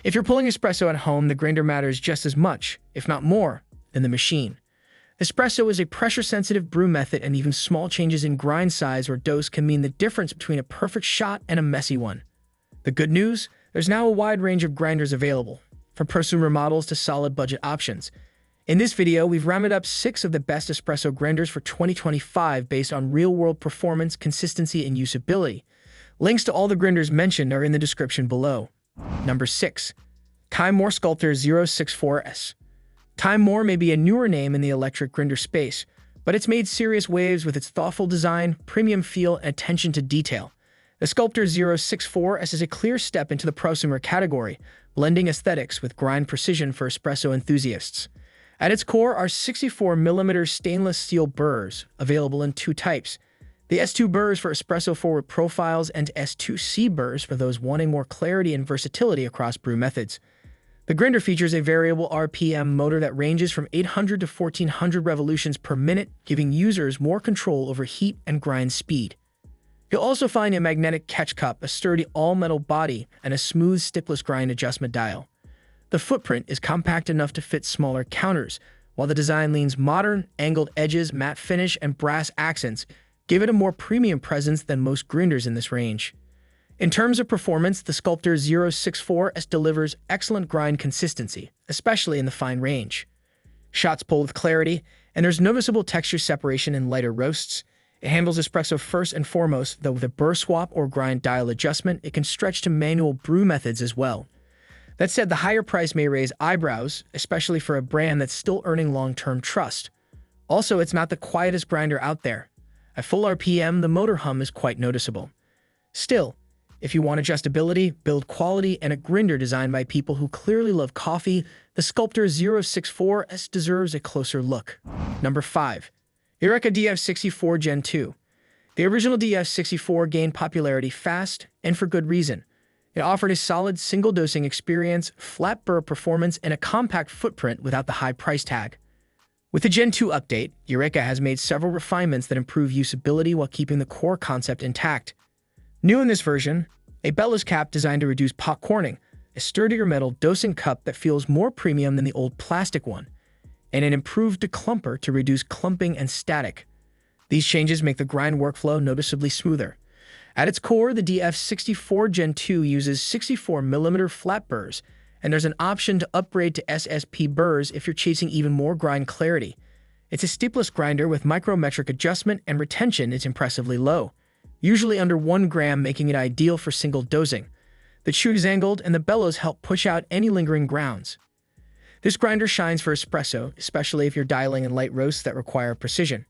If you're pulling espresso at home, the grinder matters just as much, if not more, than the machine. Espresso is a pressure-sensitive brew method, and even small changes in grind size or dose can mean the difference between a perfect shot and a messy one. The good news? There's now a wide range of grinders available, from prosumer models to solid budget options. In this video, we've rounded up 6 of the best espresso grinders for 2025 based on real-world performance, consistency, and usability. Links to all the grinders mentioned are in the description below. Number 6. Kymore Sculptor 064S. Timemore may be a newer name in the electric grinder space, but it's made serious waves with its thoughtful design, premium feel, and attention to detail. The Sculptor 064S is a clear step into the prosumer category, blending aesthetics with grind precision for espresso enthusiasts. At its core are 64mm stainless steel burrs, available in 2 types. The S2 burrs for espresso-forward profiles and S2C burrs for those wanting more clarity and versatility across brew methods. The grinder features a variable RPM motor that ranges from 800 to 1400 revolutions per minute, giving users more control over heat and grind speed. You'll also find a magnetic catch cup, a sturdy all-metal body, and a smooth stipless grind adjustment dial. The footprint is compact enough to fit smaller counters, while the design leans modern, angled edges, matte finish, and brass accents give it a more premium presence than most grinders in this range. In terms of performance, the Sculptor 064S delivers excellent grind consistency, especially in the fine range. Shots pull with clarity, and there's noticeable texture separation in lighter roasts. It handles espresso first and foremost, though with a burr swap or grind dial adjustment, it can stretch to manual brew methods as well. That said, the higher price may raise eyebrows, especially for a brand that's still earning long-term trust. Also, it's not the quietest grinder out there. At full RPM, the motor hum is quite noticeable. Still, if you want adjustability, build quality, and a grinder designed by people who clearly love coffee, the Sculptor 064S deserves a closer look. Number 5. Eureka DF64 Gen 2. The original DF64 gained popularity fast, and for good reason. It offered a solid single-dosing experience, flat burr performance, and a compact footprint without the high price tag. With the Gen 2 update, Eureka has made several refinements that improve usability while keeping the core concept intact. New in this version, a bellows cap designed to reduce pot corning, a sturdier metal dosing cup that feels more premium than the old plastic one, and an improved declumper to reduce clumping and static. These changes make the grind workflow noticeably smoother. At its core, the DF64 Gen 2 uses 64mm flat burrs, and there's an option to upgrade to SSP burrs if you're chasing even more grind clarity. It's a steepless grinder with micrometric adjustment, and retention is impressively low, usually under 1 gram, making it ideal for single dosing. The chute is angled, and the bellows help push out any lingering grounds. This grinder shines for espresso, especially if you're dialing in light roasts that require precision.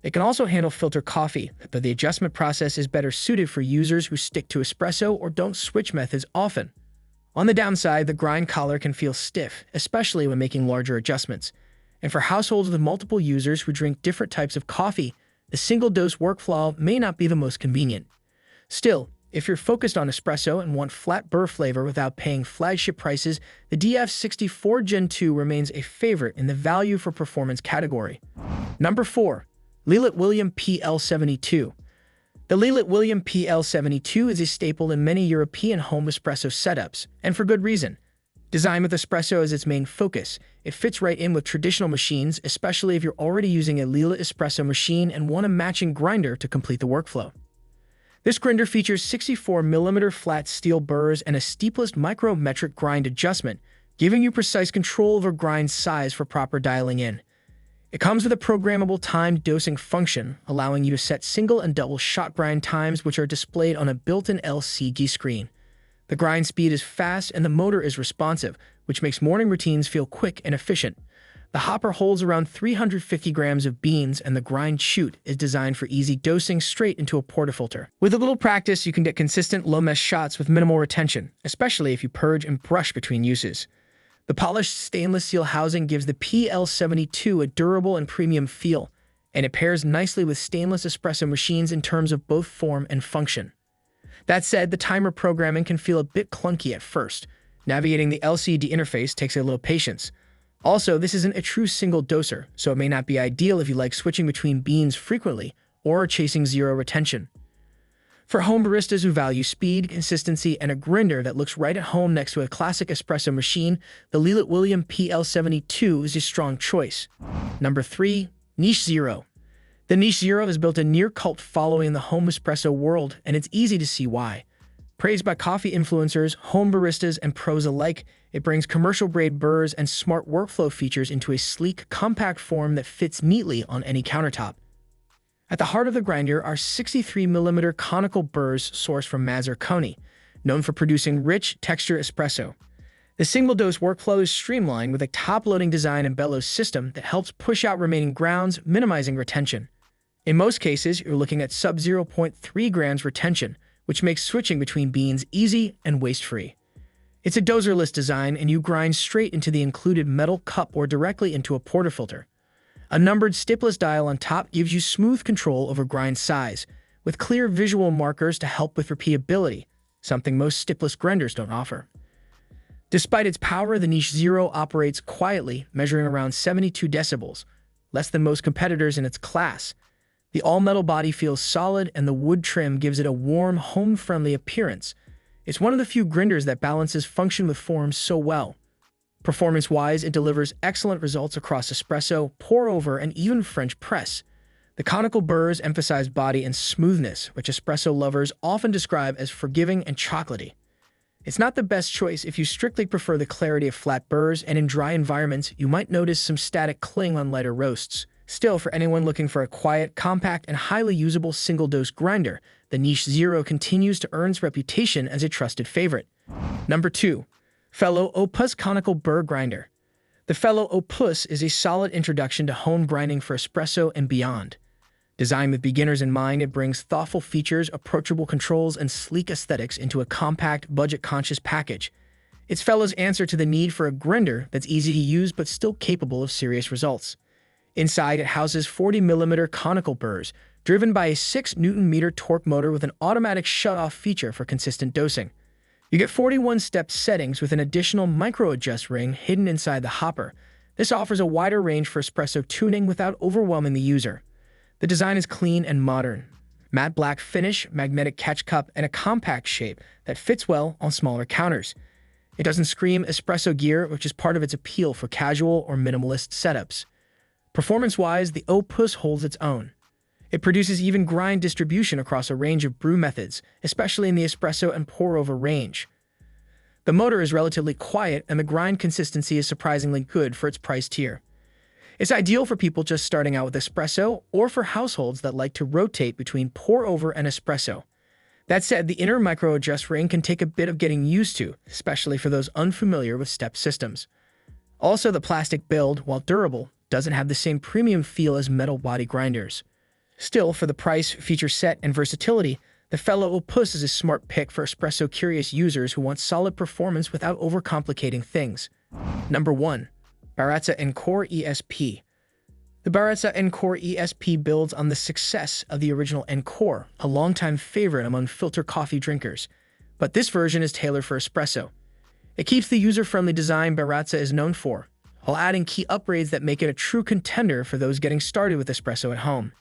It can also handle filter coffee, but the adjustment process is better suited for users who stick to espresso or don't switch methods often. On the downside, the grind collar can feel stiff, especially when making larger adjustments. And for households with multiple users who drink different types of coffee, the single-dose workflow may not be the most convenient. Still, if you're focused on espresso and want flat burr flavor without paying flagship prices, the DF64 Gen 2 remains a favorite in the value for performance category. Number 4. Lelit William PL72. The Lelit William PL72 is a staple in many European home espresso setups, and for good reason. Designed with espresso as its main focus, it fits right in with traditional machines, especially if you're already using a Lelit espresso machine and want a matching grinder to complete the workflow. This grinder features 64mm flat steel burrs and a steepless micrometric grind adjustment, giving you precise control over grind size for proper dialing in. It comes with a programmable timed dosing function, allowing you to set single and double shot grind times, which are displayed on a built-in LCD screen. The grind speed is fast and the motor is responsive, which makes morning routines feel quick and efficient. The hopper holds around 350 grams of beans, and the grind chute is designed for easy dosing straight into a portafilter. With a little practice, you can get consistent low-mess shots with minimal retention, especially if you purge and brush between uses. The polished stainless steel housing gives the PL72 a durable and premium feel, and it pairs nicely with stainless espresso machines in terms of both form and function. That said, the timer programming can feel a bit clunky at first. Navigating the LCD interface takes a little patience. Also, this isn't a true single doser, so it may not be ideal if you like switching between beans frequently or chasing zero retention. For home baristas who value speed, consistency, and a grinder that looks right at home next to a classic espresso machine, the Lelit William PL72 is a strong choice. Number 3. Niche Zero. The Niche Zero has built a near-cult following in the home espresso world, and it's easy to see why. Praised by coffee influencers, home baristas, and pros alike, it brings commercial-grade burrs and smart workflow features into a sleek, compact form that fits neatly on any countertop. At the heart of the grinder are 63mm conical burrs sourced from Mazarconi, known for producing rich, texture espresso. The single-dose workflow is streamlined with a top-loading design and bellows system that helps push out remaining grounds, minimizing retention. In most cases, you're looking at sub-0.3 grams retention, which makes switching between beans easy and waste-free. It's a dozerless design, and you grind straight into the included metal cup or directly into a portafilter. A numbered stipless dial on top gives you smooth control over grind size, with clear visual markers to help with repeatability, something most stipless grinders don't offer. Despite its power, the Niche Zero operates quietly, measuring around 72 decibels, less than most competitors in its class. The all-metal body feels solid, and the wood trim gives it a warm, home-friendly appearance. It's one of the few grinders that balances function with form so well. Performance-wise, it delivers excellent results across espresso, pour-over, and even French press. The conical burrs emphasize body and smoothness, which espresso lovers often describe as forgiving and chocolatey. It's not the best choice if you strictly prefer the clarity of flat burrs, and in dry environments, you might notice some static cling on lighter roasts. Still, for anyone looking for a quiet, compact, and highly usable single-dose grinder, the Niche Zero continues to earn its reputation as a trusted favorite. Number 2. Fellow Opus Conical Burr Grinder. The Fellow Opus is a solid introduction to home grinding for espresso and beyond. Designed with beginners in mind, it brings thoughtful features, approachable controls, and sleek aesthetics into a compact, budget-conscious package. It's Fellow's answer to the need for a grinder that's easy to use but still capable of serious results. Inside, it houses 40mm conical burrs, driven by a 6Nm torque motor with an automatic shut-off feature for consistent dosing. You get 41-step settings with an additional micro-adjust ring hidden inside the hopper. This offers a wider range for espresso tuning without overwhelming the user. The design is clean and modern. Matte black finish, magnetic catch cup, and a compact shape that fits well on smaller counters. It doesn't scream espresso gear, which is part of its appeal for casual or minimalist setups. Performance-wise, the Opus holds its own. It produces even grind distribution across a range of brew methods, especially in the espresso and pour-over range. The motor is relatively quiet, and the grind consistency is surprisingly good for its price tier. It's ideal for people just starting out with espresso or for households that like to rotate between pour-over and espresso. That said, the inner micro-adjust ring can take a bit of getting used to, especially for those unfamiliar with step systems. Also, the plastic build, while durable, doesn't have the same premium feel as metal body grinders. Still, for the price, feature set, and versatility, the Fellow Opus is a smart pick for espresso-curious users who want solid performance without overcomplicating things. Number 1. Baratza Encore ESP. The Baratza Encore ESP builds on the success of the original Encore, a longtime favorite among filter coffee drinkers. But this version is tailored for espresso. It keeps the user-friendly design Baratza is known for, while adding key upgrades that make it a true contender for those getting started with espresso at home.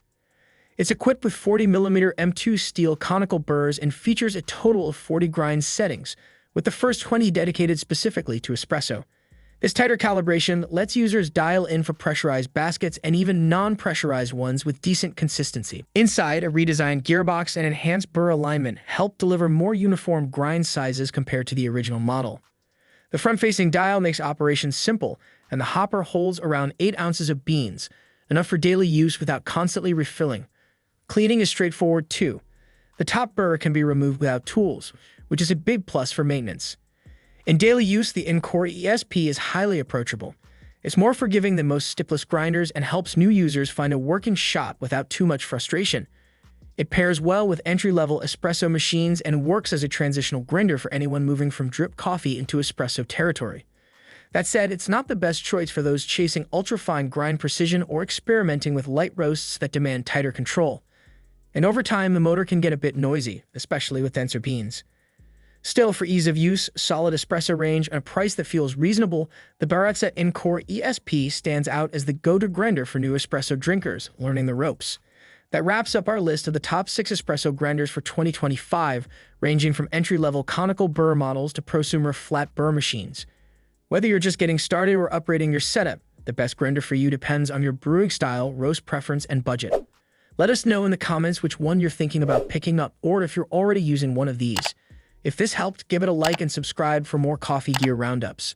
It's equipped with 40mm M2 steel conical burrs and features a total of 40 grind settings, with the first 20 dedicated specifically to espresso. This tighter calibration lets users dial in for pressurized baskets and even non-pressurized ones with decent consistency. Inside, a redesigned gearbox and enhanced burr alignment help deliver more uniform grind sizes compared to the original model. The front-facing dial makes operations simple, and the hopper holds around 8 ounces of beans, enough for daily use without constantly refilling. Cleaning is straightforward too. The top burr can be removed without tools, which is a big plus for maintenance. In daily use, the Encore ESP is highly approachable. It's more forgiving than most stipless grinders and helps new users find a working shot without too much frustration. It pairs well with entry-level espresso machines and works as a transitional grinder for anyone moving from drip coffee into espresso territory. That said, it's not the best choice for those chasing ultra-fine grind precision or experimenting with light roasts that demand tighter control. And over time, the motor can get a bit noisy, especially with denser beans. Still, for ease of use, solid espresso range, and a price that feels reasonable, the Baratza Encore ESP stands out as the go-to grinder for new espresso drinkers learning the ropes. That wraps up our list of the top 6 espresso grinders for 2025, ranging from entry-level conical Burr models to prosumer flat Burr machines. Whether you're just getting started or upgrading your setup, the best grinder for you depends on your brewing style, roast preference, and budget. Let us know in the comments which one you're thinking about picking up or if you're already using one of these. If this helped, give it a like and subscribe for more coffee gear roundups.